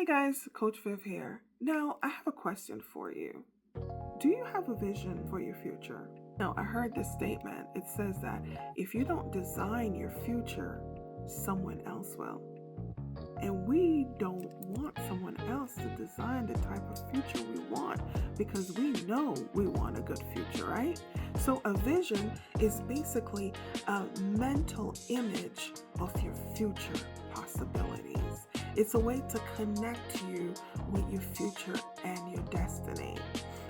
Hey guys, Coach Viv here. Now, I have a question for you. Do you have a vision for your future? Now, I heard this statement. It says that if you don't design your future, someone else will. And we don't want someone else to design the type of future we want because we know we want a good future, right? So a vision is basically a mental image of your future possibilities. It's a way to connect you with your future and your destiny.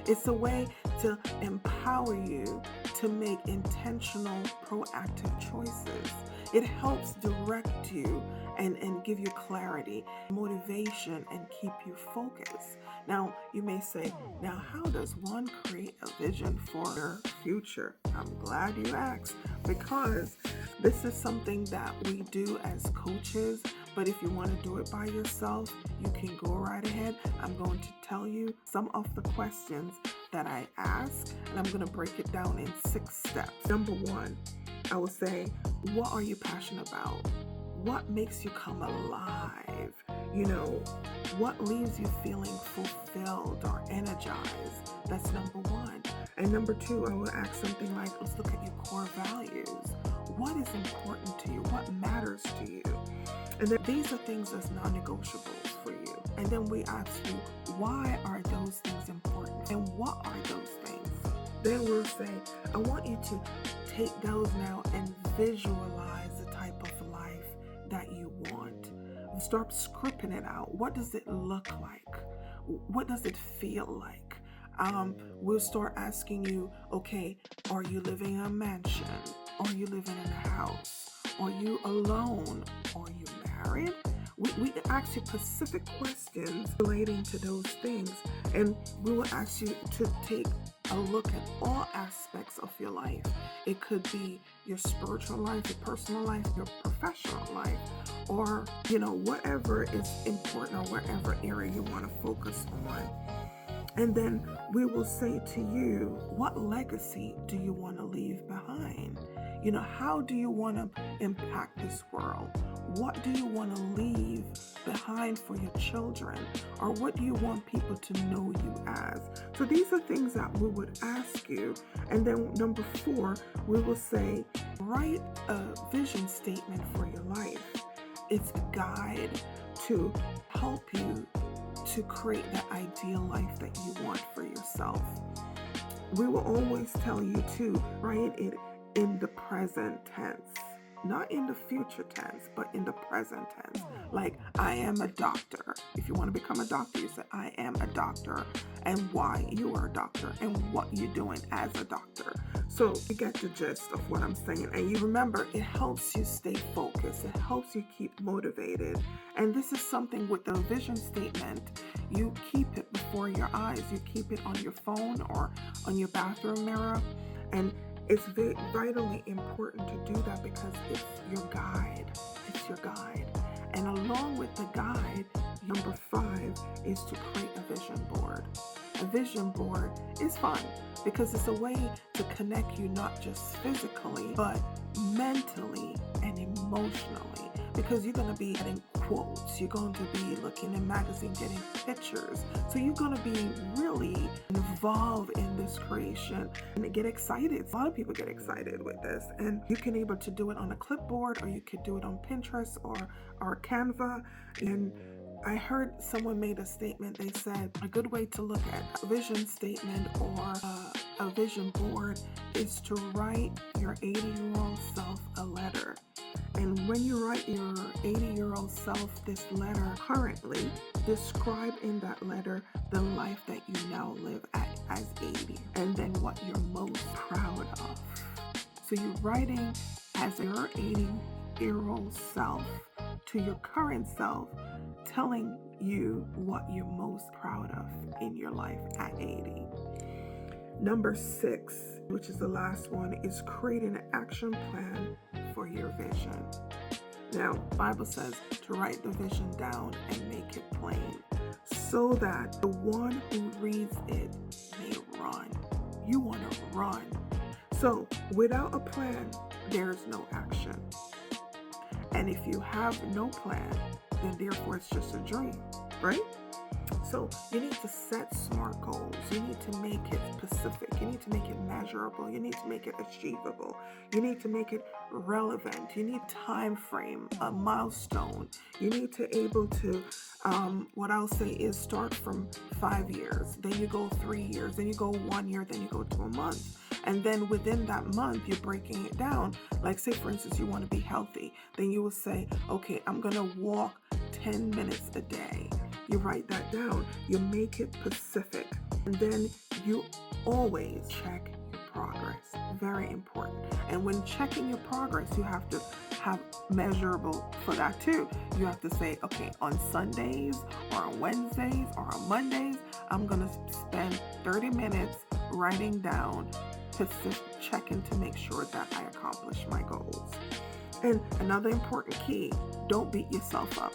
It's a way to empower you to make intentional, proactive choices. It helps direct you and give you clarity, motivation, and keep you focused. Now, you may say, now how does one create a vision for their future? I'm glad you asked, because this is something that we do as coaches. But if you want to do it by yourself, you can go right ahead. I'm going to tell you some of the questions that I ask, and I'm going to break it down in 6 steps. Number 1, I will say, what are you passionate about? What makes you come alive? What leaves you feeling fulfilled or energized? That's number 1. And number 2, I will ask something like, let's look at your core values. What is important to you? What matters to you? And then these are things that's non-negotiables for you. And then we ask you, why are those things important? And what are those things? Then we'll say, I want you to take those now and visualize the type of life that you want. Start scripting it out. What does it look like? What does it feel like? We'll start asking you, okay, are you living in a mansion? Are you living in a house? Are you alone? Are you married? We ask you specific questions relating to those things, and we will ask you to take a look at all aspects of your life. It could be your spiritual life, your personal life, your professional life, or whatever is important or whatever area you want to focus on. And then we will say to you, what legacy do you want to leave behind? How do you want to impact this world? What do you want to leave behind for your children? Or what do you want people to know you as? So these are things that we would ask you. And then number 4, we will say, write a vision statement for your life. It's a guide to help you to create the ideal life that you want for yourself. We will always tell you to write it in the present tense, not in the future tense, but in the present tense. Like, I am a doctor. If you want to become a doctor, you say, I am a doctor, and why you are a doctor, and what you're doing as a doctor. So you get the gist of what I'm saying. And you remember, it helps you stay focused. It helps you keep motivated. And this is something with the vision statement. You keep it before your eyes. You keep it on your phone or on your bathroom mirror. And it's vitally important to do that because it's your guide. It's your guide. And along with the guide, number 5 is to create a vision board. A vision board is fun because it's a way to connect you not just physically, but mentally and emotionally. Because you're going to be getting quotes, you're going to be looking in magazines, getting pictures. So you're going to be really involved in this creation and get excited. A lot of people get excited with this, and you can able to do it on a clipboard, or you could do it on Pinterest or Canva. And I heard someone made a statement. They said a good way to look at a vision statement or a vision board is to write your 80-year-old self a letter. And when you write your 80-year-old self this letter currently, describe in that letter the life that you now live at as 80, and then what you're most proud of. So you're writing as your 80-year-old self to your current self, telling you what you're most proud of in your life at 80. Number 6, which is the last one, is creating an action plan for your vision. Now, the Bible says to write the vision down and make it plain so that the one who reads it may run. You want to run. So without a plan, there's no action. And if you have no plan, then therefore it's just a dream. right? So you need to set smart goals. You need to make it specific. You need to make it measurable. You need to make it achievable. You need to make it relevant. You need time frame, a milestone. You need to able to, what I'll say is start from 5 years, then you go 3 years, then you go 1 year, then you go to a month. And then within that month, you're breaking it down. Like say, for instance, you want to be healthy. Then you will say, okay, I'm going to walk 10 minutes a day. You write that down. You make it specific. And then you always check your progress. Very important. And when checking your progress, you have to have measurable for that too. You have to say, okay, on Sundays or on Wednesdays or on Mondays, I'm going to spend 30 minutes writing down, checking to make sure that I accomplish my goals. And another important key, don't beat yourself up.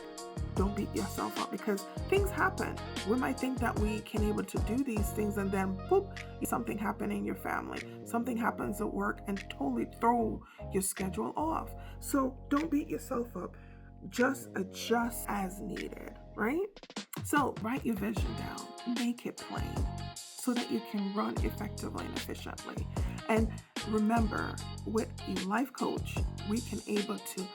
Don't beat yourself up because things happen. We might think that we can able to do these things and then boop, something happen in your family. Something happens at work and totally throw your schedule off. So don't beat yourself up. Just adjust as needed, right? So write your vision down, make it plain so that you can run effectively and efficiently. And remember, with a life coach, we can able to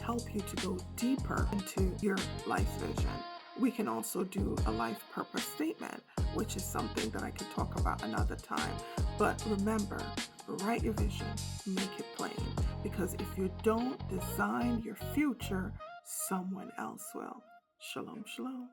help you to go deeper into your life vision. We can also do a life purpose statement, which is something that I could talk about another time. But remember, write your vision, make it plain, because if you don't design your future, someone else will. Shalom, shalom.